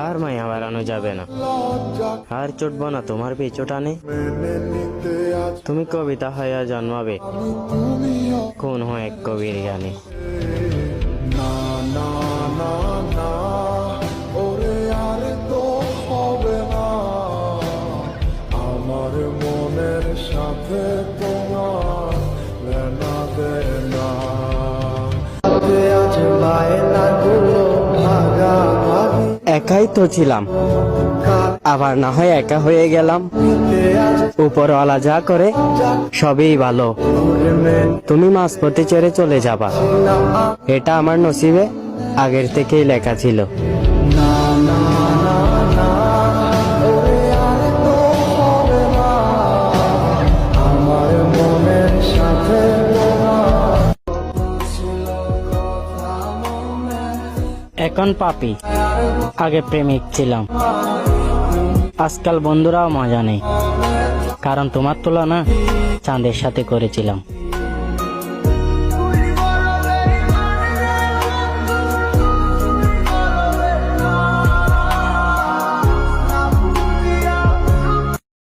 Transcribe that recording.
আর মায়া বাড়ানো যাবে না, আর চটবো না তোমার পিছুটানে। তুমি কবিতা হইয়া জন্মাবে কোন হয় এক কবির গানে। আমার মনের সাথে তোমার লেনা দেনা আজ বায়না গুলো ভাগাভাগি একাই তো ছিলাম, আবার না হয় একা হয়ে গেলাম। উপরওয়ালা যা করে সবই ভালো, তুমি মাঝপথে ছেড়ে চলে যাবা, এটা আমার নসিবে আগের থেকেই লেখা ছিল। না না না না ওরে আর তো হবে না আমার মনের সাথে তোমার ছিল কথা মনে এখন পাপি, আগে প্রেমিক ছিলাম। আজকাল বন্ধুরাও মজা নেই, কারণ তোমার তুলনা চাঁদের সাথে করেছিলাম।